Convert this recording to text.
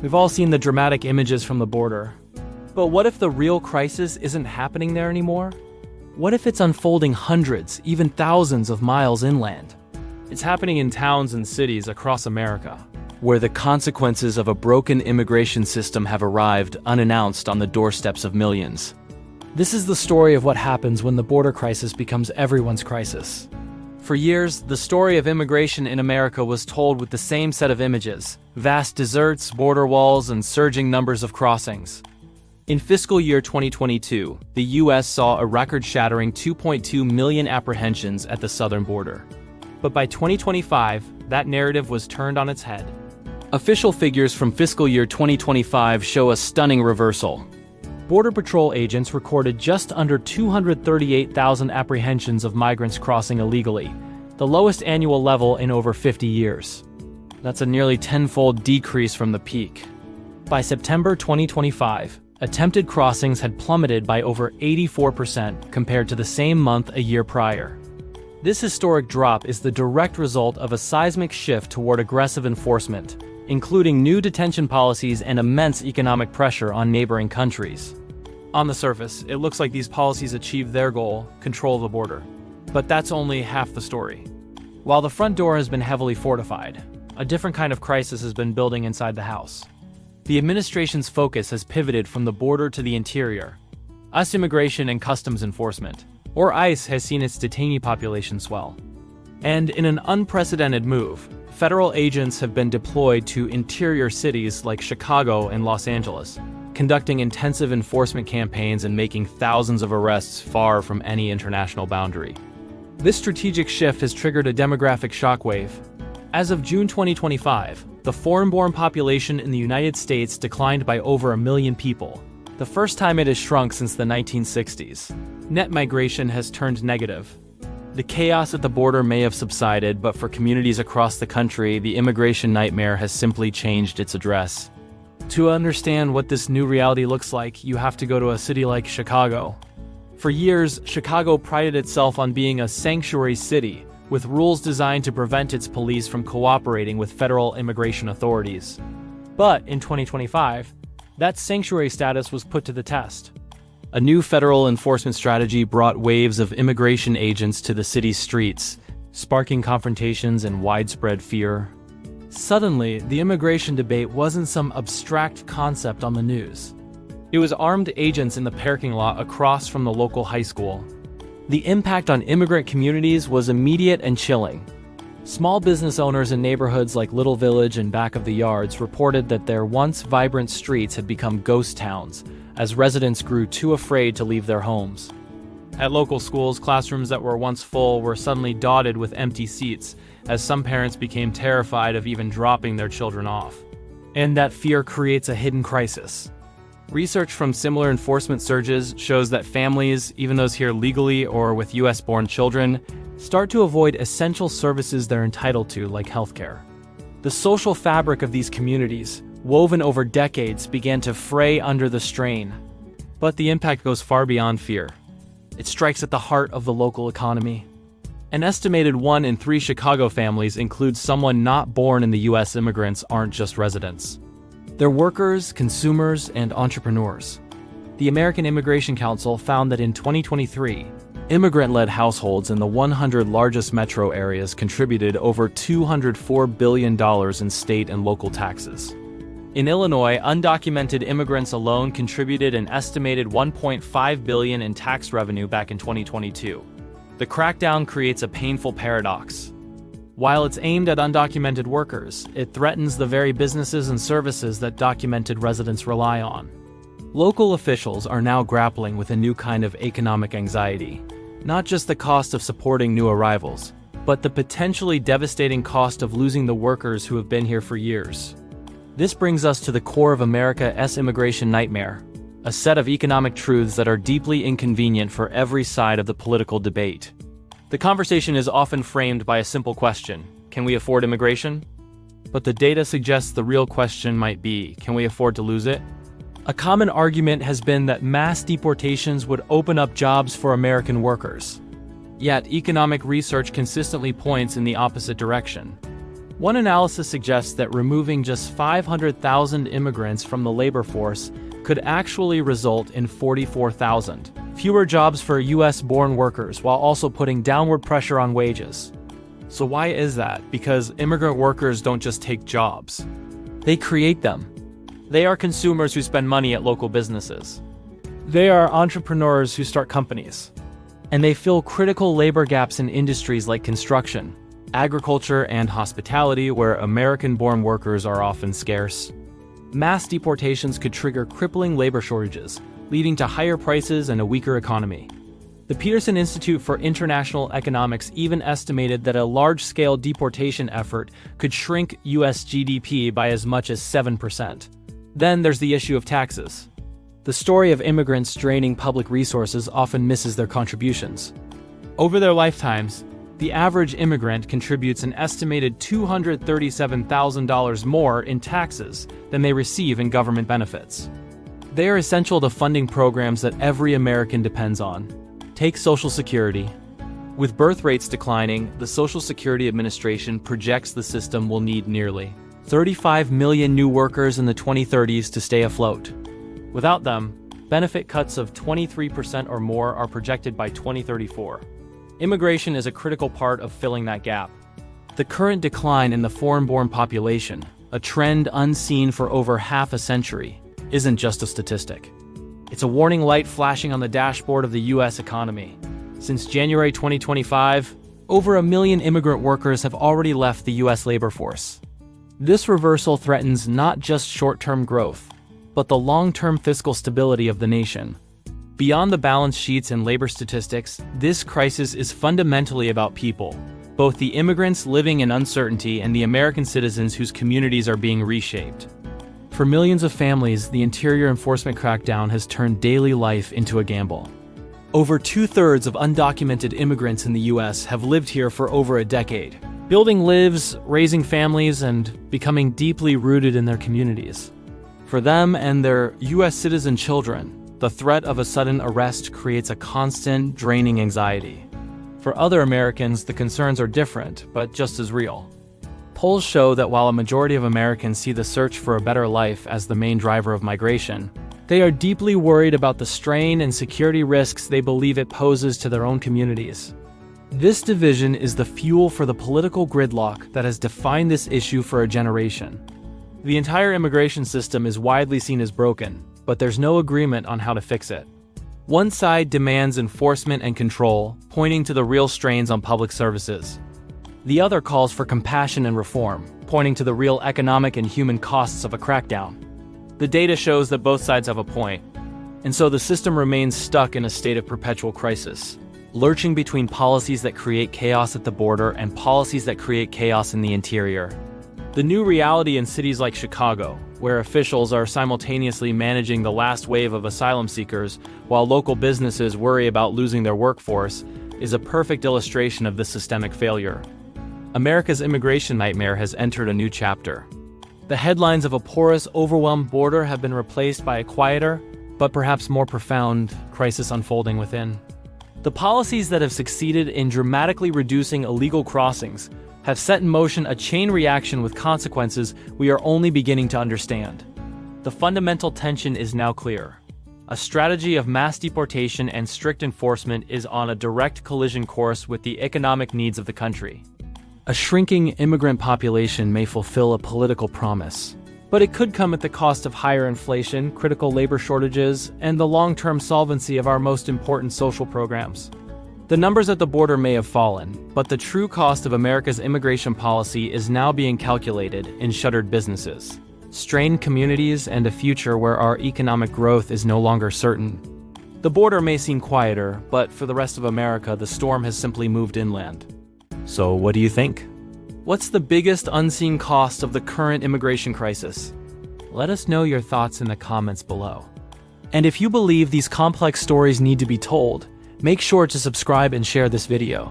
We've all seen the dramatic images from the border. But what if the real crisis isn't happening there anymore? What if it's unfolding hundreds, even thousands of miles inland? It's happening in towns and cities across America, where the consequences of a broken immigration system have arrived unannounced on the doorsteps of millions. This is the story of what happens when the border crisis becomes everyone's crisis. For years, the story of immigration in America was told with the same set of images: vast deserts, border walls, and surging numbers of crossings. In fiscal year 2022, the U.S. saw a record-shattering 2.2 million apprehensions at the southern border. But by 2025, that narrative was turned on its head. Official figures from fiscal year 2025 show a stunning reversal. Border Patrol agents recorded just under 238,000 apprehensions of migrants crossing illegally, the lowest annual level in over 50 years. That's a nearly tenfold decrease from the peak. By September 2025, attempted crossings had plummeted by over 84% compared to the same month a year prior. This historic drop is the direct result of a seismic shift toward aggressive enforcement, including new detention policies and immense economic pressure on neighboring countries. On the surface, it looks like these policies achieve their goal, control the border. But that's only half the story. While the front door has been heavily fortified, a different kind of crisis has been building inside the house. The administration's focus has pivoted from the border to the interior. U.S. Immigration and Customs Enforcement, or ICE, has seen its detainee population swell. And in an unprecedented move, federal agents have been deployed to interior cities like Chicago and Los Angeles, conducting intensive enforcement campaigns and making thousands of arrests far from any international boundary. This strategic shift has triggered a demographic shockwave. As of June 2025, the foreign-born population in the United States declined by over 1 million people, the first time it has shrunk since the 1960s. Net migration has turned negative. The chaos at the border may have subsided, but for communities across the country, the immigration nightmare has simply changed its address. To understand what this new reality looks like, you have to go to a city like Chicago. For years, Chicago prided itself on being a sanctuary city, with rules designed to prevent its police from cooperating with federal immigration authorities. But in 2025, that sanctuary status was put to the test. A new federal enforcement strategy brought waves of immigration agents to the city's streets, sparking confrontations and widespread fear. Suddenly, the immigration debate wasn't some abstract concept on the news. It was armed agents in the parking lot across from the local high school. The impact on immigrant communities was immediate and chilling. Small business owners in neighborhoods like Little Village and Back of the Yards reported that their once vibrant streets had become ghost towns, as residents grew too afraid to leave their homes. At local schools, classrooms that were once full were suddenly dotted with empty seats, as some parents became terrified of even dropping their children off. And that fear creates a hidden crisis. Research from similar enforcement surges shows that families, even those here legally or with US-born children, start to avoid essential services they're entitled to, like healthcare. The social fabric of these communities, woven over decades, began to fray under the strain. But the impact goes far beyond fear. It strikes at the heart of the local economy. An estimated 1 in 3 Chicago families include someone not born in the U.S. Immigrants aren't just residents. They're workers, consumers, and entrepreneurs. The American Immigration Council found that in 2023, immigrant-led households in the 100 largest metro areas contributed over $204 billion in state and local taxes. In Illinois, undocumented immigrants alone contributed an estimated $1.5 billion in tax revenue back in 2022. The crackdown creates a painful paradox. While it's aimed at undocumented workers, it threatens the very businesses and services that documented residents rely on. Local officials are now grappling with a new kind of economic anxiety. Not just the cost of supporting new arrivals, but the potentially devastating cost of losing the workers who have been here for years. This brings us to the core of America's immigration nightmare, a set of economic truths that are deeply inconvenient for every side of the political debate. The conversation is often framed by a simple question: can we afford immigration? But the data suggests the real question might be, can we afford to lose it? A common argument has been that mass deportations would open up jobs for American workers. Yet, economic research consistently points in the opposite direction. One analysis suggests that removing just 500,000 immigrants from the labor force could actually result in 44,000 fewer jobs for US-born workers, while also putting downward pressure on wages. So why is that? Because immigrant workers don't just take jobs. They create them. They are consumers who spend money at local businesses. They are entrepreneurs who start companies. And they fill critical labor gaps in industries like construction, agriculture, and hospitality, where American-born workers are often scarce. Mass deportations could trigger crippling labor shortages, leading to higher prices and a weaker economy. The Peterson Institute for International Economics even estimated that a large-scale deportation effort could shrink US GDP by as much as 7%. Then there's the issue of taxes. The story of immigrants draining public resources often misses their contributions. Over their lifetimes, the average immigrant contributes an estimated $237,000 more in taxes than they receive in government benefits. They are essential to funding programs that every American depends on. Take Social Security. With birth rates declining, the Social Security Administration projects the system will need nearly 35 million new workers in the 2030s to stay afloat. Without them, benefit cuts of 23% or more are projected by 2034. Immigration is a critical part of filling that gap. The current decline in the foreign-born population, a trend unseen for over half a century, isn't just a statistic. It's a warning light flashing on the dashboard of the US economy. Since January 2025, over 1 million immigrant workers have already left the US labor force. This reversal threatens not just short-term growth, but the long-term fiscal stability of the nation. Beyond the balance sheets and labor statistics, this crisis is fundamentally about people, both the immigrants living in uncertainty and the American citizens whose communities are being reshaped. For millions of families, the interior enforcement crackdown has turned daily life into a gamble. Over 2/3 of undocumented immigrants in the US have lived here for over a decade, building lives, raising families, and becoming deeply rooted in their communities. For them and their US citizen children, the threat of a sudden arrest creates a constant, draining anxiety. For other Americans, the concerns are different, but just as real. Polls show that while a majority of Americans see the search for a better life as the main driver of migration, they are deeply worried about the strain and security risks they believe it poses to their own communities. This division is the fuel for the political gridlock that has defined this issue for a generation. The entire immigration system is widely seen as broken, but there's no agreement on how to fix it. One side demands enforcement and control, pointing to the real strains on public services. The other calls for compassion and reform, pointing to the real economic and human costs of a crackdown. The data shows that both sides have a point, and so the system remains stuck in a state of perpetual crisis, lurching between policies that create chaos at the border and policies that create chaos in the interior. The new reality in cities like Chicago, where officials are simultaneously managing the last wave of asylum seekers while local businesses worry about losing their workforce, is a perfect illustration of this systemic failure. America's immigration nightmare has entered a new chapter. The headlines of a porous, overwhelmed border have been replaced by a quieter, but perhaps more profound, crisis unfolding within. The policies that have succeeded in dramatically reducing illegal crossings have set in motion a chain reaction with consequences we are only beginning to understand. The fundamental tension is now clear. A strategy of mass deportation and strict enforcement is on a direct collision course with the economic needs of the country. A shrinking immigrant population may fulfill a political promise, but it could come at the cost of higher inflation, critical labor shortages, and the long-term solvency of our most important social programs. The numbers at the border may have fallen, but the true cost of America's immigration policy is now being calculated in shuttered businesses, strained communities, and a future where our economic growth is no longer certain. The border may seem quieter, but for the rest of America, the storm has simply moved inland. So what do you think? What's the biggest unseen cost of the current immigration crisis? Let us know your thoughts in the comments below. And if you believe these complex stories need to be told, make sure to subscribe and share this video.